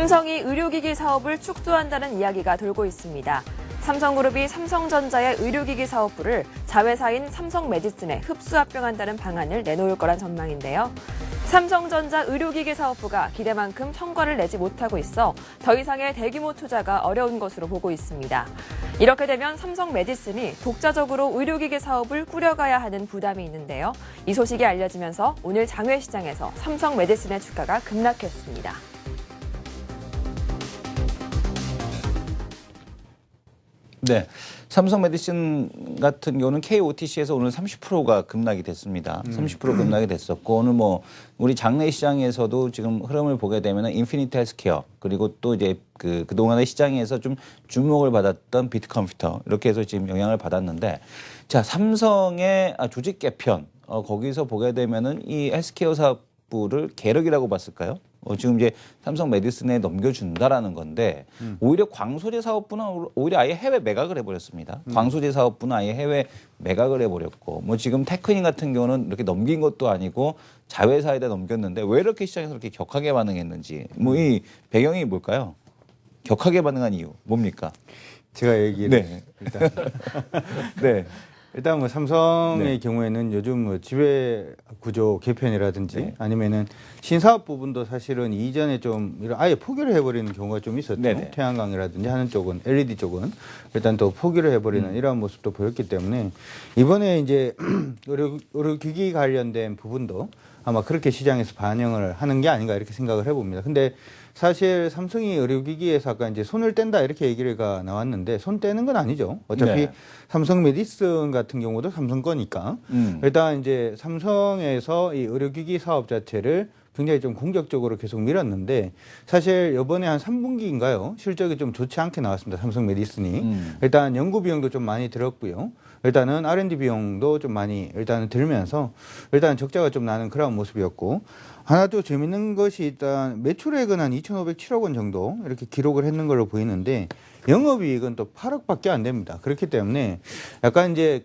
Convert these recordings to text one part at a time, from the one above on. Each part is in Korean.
삼성이 의료기기 사업을 축소한다는 이야기가 돌고 있습니다. 삼성그룹이 삼성전자의 의료기기 사업부를 자회사인 삼성메디슨에 흡수합병한다는 방안을 내놓을 거란 전망인데요. 삼성전자 의료기기 사업부가 기대만큼 성과를 내지 못하고 있어 더 이상의 대규모 투자가 어려운 것으로 보고 있습니다. 이렇게 되면 삼성메디슨이 독자적으로 의료기기 사업을 꾸려가야 하는 부담이 있는데요. 이 소식이 알려지면서 오늘 장외시장에서 삼성메디슨의 주가가 급락했습니다. 네, 삼성메디슨 같은 경우는 KOTC에서 오늘 30%가 급락이 됐습니다. 30% 급락이 됐었고 오늘 뭐 우리 장내 시장에서도 지금 흐름을 보게 되면은 인피니티 헬스케어 그리고 또 이제 그동안의 시장에서 좀 주목을 받았던 비트컴퓨터 이렇게 해서 지금 영향을 받았는데 자, 삼성의 조직 개편 거기서 보게 되면은 이 헬스케어 사업부를 계력이라고 봤을까요? 지금 이제 삼성 메디슨에 넘겨준다라는 건데 오히려 광소재 사업부는 오히려 아예 해외 매각을 해버렸습니다. 광소재 사업부는 아예 해외 매각을 해버렸고 뭐 지금 테크닉 같은 경우는 이렇게 넘긴 것도 아니고 자회사에다 넘겼는데 왜 이렇게 시장에서 그렇게 격하게 반응했는지 뭐 이 배경이 뭘까요? 격하게 반응한 이유 뭡니까? 제가 얘기를 네. 일단 네. 일단 뭐 삼성의 네. 경우에는 요즘 뭐 지배 구조 개편이라든지 네. 아니면은 신사업 부분도 사실은 이전에 좀 아예 포기를 해버리는 경우가 좀 있었죠. 네네. 태양광이라든지 하는 쪽은 LED 쪽은 일단 또 포기를 해버리는 이러한 모습도 보였기 때문에 이번에 이제 의료기기 관련된 부분도 아마 그렇게 시장에서 반영을 하는 게 아닌가 이렇게 생각을 해봅니다. 근데 사실 삼성이 의료기기에서 아까 이제 손을 뗀다 이렇게 얘기가 나왔는데 손 떼는 건 아니죠. 어차피 네. 삼성 메디슨 같은 경우도 삼성 거니까 일단 이제 삼성에서 이 의료기기 사업 자체를 굉장히 좀 공격적으로 계속 밀었는데 사실 이번에 한 3분기인가요? 실적이 좀 좋지 않게 나왔습니다. 삼성 메디슨이. 일단 연구 비용도 좀 많이 들었고요. 일단은 R&D 비용도 좀 많이 일단은 들면서 일단 적자가 좀 나는 그런 모습이었고 하나 또 재밌는 것이 일단 매출액은 한 2,507억 원 정도 이렇게 기록을 했는 걸로 보이는데 영업이익은 또 8억밖에 안 됩니다. 그렇기 때문에 약간 이제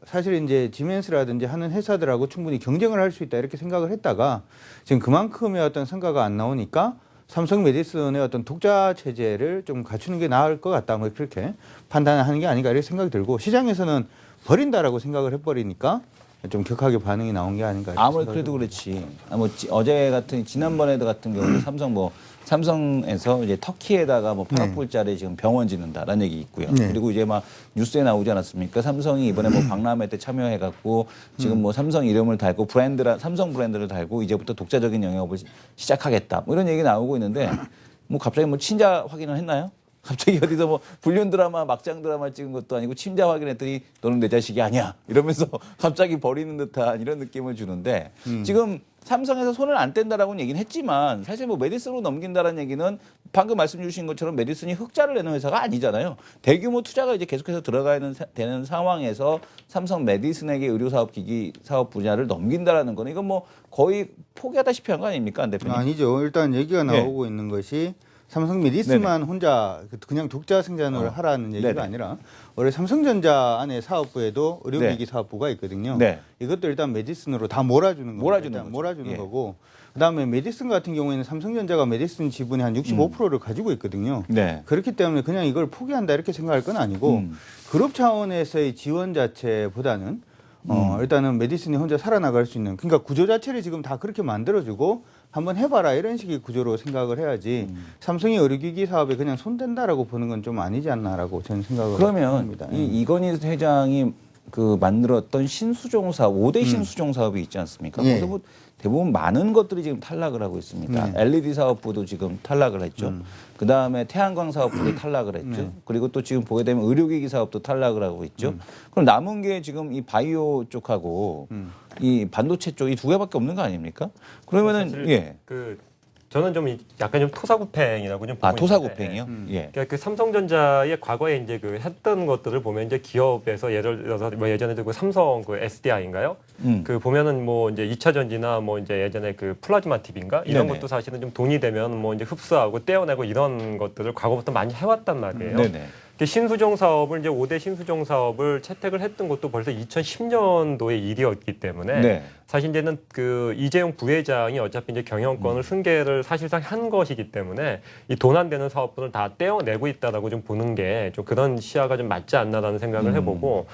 사실 이제 지멘스라든지 하는 회사들하고 충분히 경쟁을 할 수 있다 이렇게 생각을 했다가 지금 그만큼의 어떤 성과가 안 나오니까 삼성 메디슨의 어떤 독자 체제를 좀 갖추는 게 나을 것 같다. 뭐 그렇게 판단하는 게 아닌가 이렇게 생각이 들고 시장에서는 버린다라고 생각을 해버리니까 좀 격하게 반응이 나온 게 아닌가. 아무리 그래도 그렇지. 뭐 어제 같은 지난번에도 같은 경우는 삼성에서 이제 터키에다가 뭐 8억 불짜리 지금 병원 짓는다라는 얘기 있고요. 네. 그리고 이제 막 뉴스에 나오지 않았습니까? 삼성이 이번에 뭐 박람회 때 참여해갖고 지금 뭐 삼성 이름을 달고 삼성 브랜드를 달고 이제부터 독자적인 영역을 시작하겠다. 뭐 이런 얘기 나오고 있는데 뭐 갑자기 뭐 친자 확인을 했나요? 갑자기 어디서 뭐 불륜 드라마, 막장 드라마 찍은 것도 아니고 친자 확인했더니 너는 내 자식이 아니야 이러면서 갑자기 버리는 듯한 이런 느낌을 주는데 지금 삼성에서 손을 안 뗀다라고는 얘기는 했지만 사실 뭐 메디슨으로 넘긴다라는 얘기는 방금 말씀 주신 것처럼 메디슨이 흑자를 내는 회사가 아니잖아요. 대규모 투자가 이제 계속해서 들어가야 되는 상황에서 삼성 메디슨에게 의료사업 기기 사업 분야를 넘긴다라는 거는 이건 뭐 거의 포기하다시피 한 거 아닙니까, 안 대표님? 아니죠. 일단 얘기가 나오고 있는 것이 삼성 메디슨만 혼자 그냥 독자 생산을 하라는 얘기가 네네. 아니라 원래 삼성전자 안에 사업부에도 의료기기 사업부가 있거든요. 네. 이것도 일단 메디슨으로 다 몰아주는 거고. 몰아주는 예. 거고. 그다음에 메디슨 같은 경우에는 삼성전자가 메디슨 지분의 한 65%를 가지고 있거든요. 네. 그렇기 때문에 그냥 이걸 포기한다 이렇게 생각할 건 아니고 그룹 차원에서의 지원 자체보다는 일단은 메디슨이 혼자 살아나갈 수 있는 그러니까 구조 자체를 지금 다 그렇게 만들어주고 한번 해봐라 이런 식의 구조로 생각을 해야지 삼성이 의료기기 사업에 그냥 손댄다라고 보는 건 좀 아니지 않나라고 저는 생각을 합니다. 그러면 이 이건희 회장이 만들었던 신수종 사업, 5대 신수종 사업이 있지 않습니까? 예. 거기서 뭐 대부분 많은 것들이 지금 탈락을 하고 있습니다. LED 사업부도 지금 탈락을 했죠. 그 다음에 태양광 사업부도 탈락을 했죠. 그리고 또 지금 보게 되면 의료기기 사업도 탈락을 하고 있죠. 그럼 남은 게 지금 이 바이오 쪽하고 이 반도체 쪽 이 두 개밖에 없는 거 아닙니까? 그러면은 예. 저는 좀 약간 좀 토사구팽이라고 좀 보고 토사구팽이요? 예. 그러니까 삼성전자의 과거에 이제 했던 것들을 보면 이제 기업에서 예를 들어서 뭐 예전에도 삼성 SDI인가요? 보면은 뭐 이제 2차 전지나 뭐 이제 예전에 플라즈마 TV인가 이런 네네. 것도 사실은 좀 돈이 되면 뭐 이제 흡수하고 떼어내고 이런 것들을 과거부터 많이 해왔단 말이에요. 네네. 신수종 사업을 이제 5대 신수종 사업을 채택을 했던 것도 벌써 2010년도의 일이었기 때문에 네. 사실 이제는 그 이재용 부회장이 어차피 이제 경영권을 승계를 사실상 한 것이기 때문에 이 돈 안 되는 사업들을 다 떼어내고 있다라고 좀 보는 게 좀 그런 시야가 좀 맞지 않나라는 생각을 해보고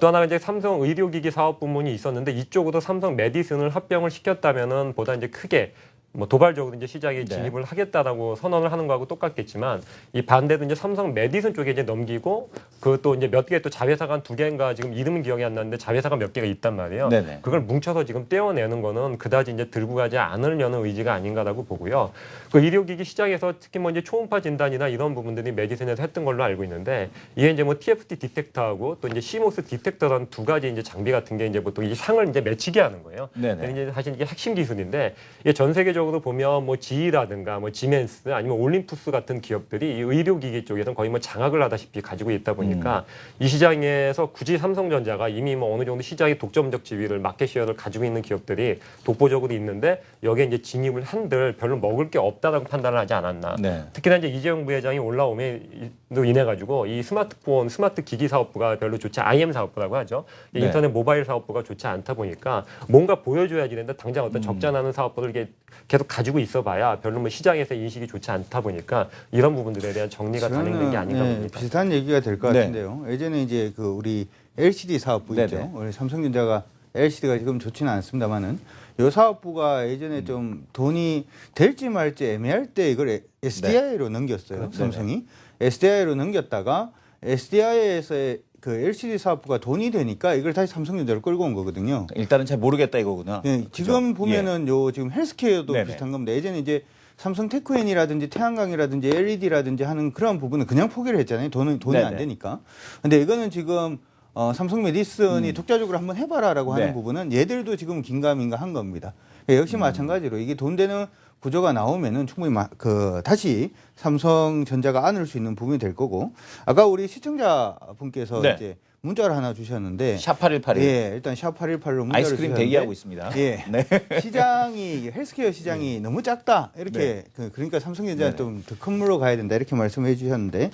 또 하나가 이제 삼성 의료기기 사업 부문이 있었는데 이쪽으로 삼성 메디슨을 합병을 시켰다면은 보다 이제 크게 뭐 도발적으로 이제 시장에 진입을 하겠다라고 선언을 하는 거하고 똑같겠지만 이 반대로 이제 삼성 메디슨 쪽에 이제 넘기고 그것도 이제 몇 개 또 자회사가 한 2개인가 지금 이름은 기억이 안 나는데 자회사가 몇 개가 있단 말이에요. 네네. 그걸 뭉쳐서 지금 떼어내는 거는 그다지 이제 들고 가지 않으려는 의지가 아닌가라고 보고요. 그 의료기기 시장에서 특히 뭐 이제 초음파 진단이나 이런 부분들이 메디슨에서 했던 걸로 알고 있는데 이게 이제 뭐 TFT 디텍터하고 또 이제 CMOS 디텍터라는 두 가지 이제 장비 같은 게 이제 보통 이 상을 이제 맺히게 하는 거예요. 네네. 이제 사실 이게 핵심 기술인데 이게 전 세계적으로 보면 뭐 GE라든가 뭐 지멘스 아니면 올림푸스 같은 기업들이 이 의료기기 쪽에서는 거의 뭐 장악을 하다시피 가지고 있다 보니까 이 시장에서 굳이 삼성전자가 이미 뭐 어느 정도 시장의 독점적 지위를 마켓 쉐어를 가지고 있는 기업들이 독보적으로 있는데 여기에 이제 진입을 한들 별로 먹을 게 없다라고 판단을 하지 않았나. 네. 특히나 이제 이재용 부회장이 올라옴으로 인해 가지고 이 스마트폰, 스마트 기기 사업부가 별로 좋지 IM 사업부라고 하죠. 이 네. 인터넷 모바일 사업부가 좋지 않다 보니까 뭔가 보여줘야지 되는데 당장 어떤 적자 나는 사업부를 이게 계속 가지고 있어봐야 별로 뭐 시장에서 인식이 좋지 않다 보니까 이런 부분들에 대한 정리가 단행된 게 아닌가 봅니다. 비슷한 얘기가 될 것 네. 같은데요. 예전에 이제 그 우리 LCD 사업부 네네. 있죠. 우리 삼성전자가 LCD가 지금 좋지는 않습니다만은 이 사업부가 예전에 좀 돈이 될지 말지 애매할 때 이걸 SDI로 넘겼어요. 그렇죠. 삼성이 SDI로 넘겼다가 SDI에서의 그 LCD 사업부가 돈이 되니까 이걸 다시 삼성전자로 끌고 온 거거든요. 일단은 잘 모르겠다 이거구나. 네, 지금 그죠? 보면은 요 지금 헬스케어도 네네. 비슷한 겁니다. 예전에 이제 삼성 테크엔이라든지 태양광이라든지 LED라든지 하는 그런 부분은 그냥 포기를 했잖아요. 돈이 네네. 안 되니까. 근데 이거는 지금 삼성 메디슨이 독자적으로 한번 해봐라라고 하는 네. 부분은 얘들도 지금 긴가민가 한 겁니다. 역시 마찬가지로 이게 돈 되는 구조가 나오면은 충분히 다시 삼성전자가 안을 수 있는 부분이 될 거고 아까 우리 시청자분께서 네. 이제 문자를 하나 주셨는데 샵8181. 예, 일단 샵818로 문자를 아이스크림 주셨는데 대기하고 있습니다. 예. 네. 시장이 헬스케어 시장이 너무 작다 이렇게 그러니까 삼성전자는 좀 더 큰 물로 가야 된다 이렇게 말씀해 주셨는데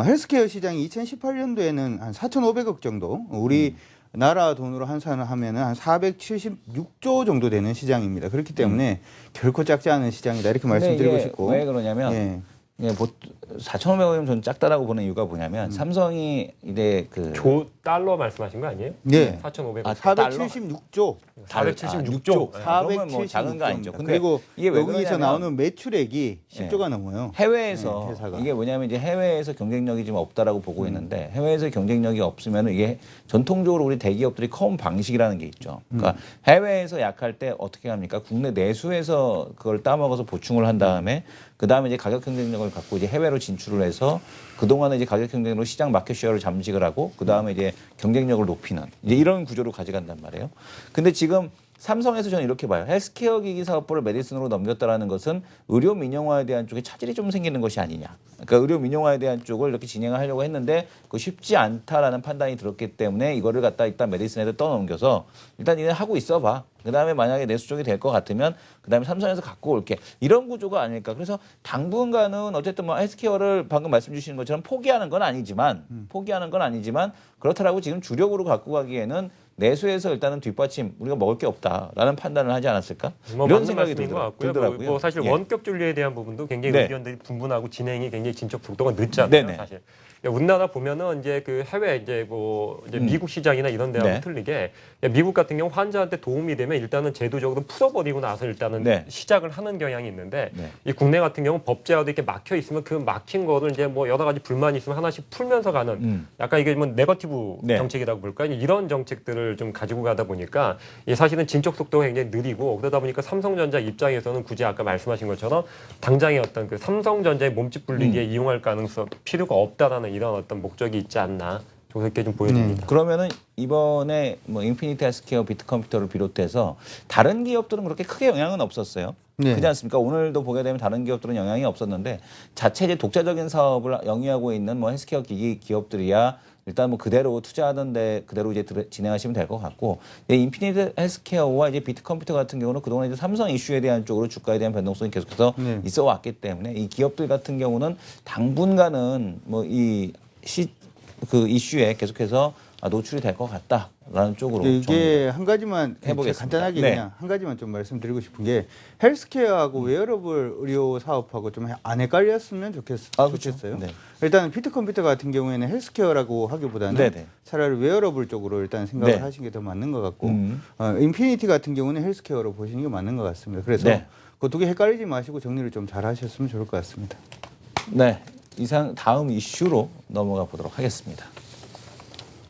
헬스케어 시장이 2018년도에는 한 4,500억 정도 우리 나라 돈으로 환산을 하면은 한 476조 정도 되는 시장입니다. 그렇기 때문에 결코 작지 않은 시장이다 이렇게 말씀드리고 싶고 왜 그러냐면 예. 4,500원이면 저는 작다라고 보는 이유가 뭐냐면 삼성이 이제 그 조 달러 말씀하신 거 아니에요? 네. 4,500원. 아, 476조 476조. 그러면 뭐 작은 거 아니죠. 근데 그리고 이게 왜 여기서 그러냐면 나오는 매출액이 10조가 넘어요. 해외에서 네, 회사가. 이게 뭐냐면 이제 해외에서 경쟁력이 좀 없다라고 보고 있는데 해외에서 경쟁력이 없으면 이게 전통적으로 우리 대기업들이 커온 방식이라는 게 있죠. 그러니까 해외에서 약할 때 어떻게 합니까? 국내 내수에서 그걸 따먹어서 보충을 한 다음에 그 다음에 이제 가격 경쟁력을 갖고 이제 해외로 진출을 해서 그동안에 이제 가격 경쟁으로 시장 마켓 쉐어를 잠식을 하고 그 다음에 이제 경쟁력을 높이는 이제 이런 구조로 가져간단 말이에요. 근데 지금 삼성에서 저는 이렇게 봐요. 헬스케어 기기 사업부를 메디슨으로 넘겼다라는 것은 의료 민영화에 대한 쪽에 차질이 좀 생기는 것이 아니냐. 그러니까 의료 민영화에 대한 쪽을 이렇게 진행을 하려고 했는데 그거 쉽지 않다라는 판단이 들었기 때문에 이거를 갖다 일단 메디슨에다 떠넘겨서 일단 이제 하고 있어봐. 그다음에 만약에 내수 쪽이 될 것 같으면 그다음에 삼성에서 갖고 올게. 이런 구조가 아닐까. 그래서 당분간은 어쨌든 뭐 헬스케어를 방금 말씀 주시는 것처럼 포기하는 건 아니지만 그렇다라고 지금 주력으로 갖고 가기에는 내수에서 일단은 뒷받침 우리가 먹을 게 없다라는 판단을 하지 않았을까? 뭐 이런 맞는 생각이 말씀인 것 같고요. 들더라고요. 뭐 사실 예. 원격 진료에 대한 부분도 굉장히 네. 의견들이 분분하고 진행이 굉장히 진척 속도가 늦잖아요. 네네. 사실. 우리나라 보면은 이제 그 해외 이제 뭐 이제 미국 시장이나 이런 데하고 네. 틀리게 미국 같은 경우 환자한테 도움이 되면 일단은 제도적으로 풀어버리고 나서 일단은 네. 시작을 하는 경향이 있는데 네. 이 국내 같은 경우 법제화도 이렇게 막혀 있으면 그 막힌 거를 이제 뭐 여러 가지 불만이 있으면 하나씩 풀면서 가는 약간 이게 뭐 네거티브 네. 정책이라고 볼까요? 이런 정책들을 좀 가지고 가다 보니까 이 사실은 진척 속도가 굉장히 느리고 그러다 보니까 삼성전자 입장에서는 굳이 아까 말씀하신 것처럼 당장의 어떤 그 삼성전자의 몸집 불리기에 이용할 가능성 필요가 없다라는 이런 어떤 목적이 있지 않나 그렇게 좀 보여집니다. 그러면은 이번에 뭐 인피니티 헬스케어, 비트컴퓨터를 비롯해서 다른 기업들은 그렇게 크게 영향은 없었어요. 네. 그렇지 않습니까? 오늘도 보게 되면 다른 기업들은 영향이 없었는데 자체 이제 독자적인 사업을 영위하고 있는 뭐 헬스케어 기기 기업들이야 일단 뭐 그대로 투자하던데 그대로 이제 진행하시면 될 것 같고 인피니트 헬스케어와 이제 비트컴퓨터 같은 경우는 그동안 이제 삼성 이슈에 대한 쪽으로 주가에 대한 변동성이 계속해서 있어 왔기 때문에 이 기업들 같은 경우는 당분간은 뭐 이 그 이슈에 계속해서 노출이 될 것 같다라는 쪽으로 이게 한 가지만 해보겠습니다. 간단하게 네. 그냥 한 가지만 좀 말씀드리고 싶은 게 헬스케어하고 웨어러블 의료 사업하고 좀 안 헷갈렸으면 그렇죠. 좋겠어요. 네. 일단 피트컴퓨터 같은 경우에는 헬스케어라고 하기보다는 네네. 차라리 웨어러블 쪽으로 일단 생각을 네. 하시는 게 더 맞는 것 같고 음. 인피니티 같은 경우는 헬스케어로 보시는 게 맞는 것 같습니다. 그래서 네. 그 두 개 헷갈리지 마시고 정리를 좀 잘 하셨으면 좋을 것 같습니다. 네, 이상 다음 이슈로 넘어가 보도록 하겠습니다.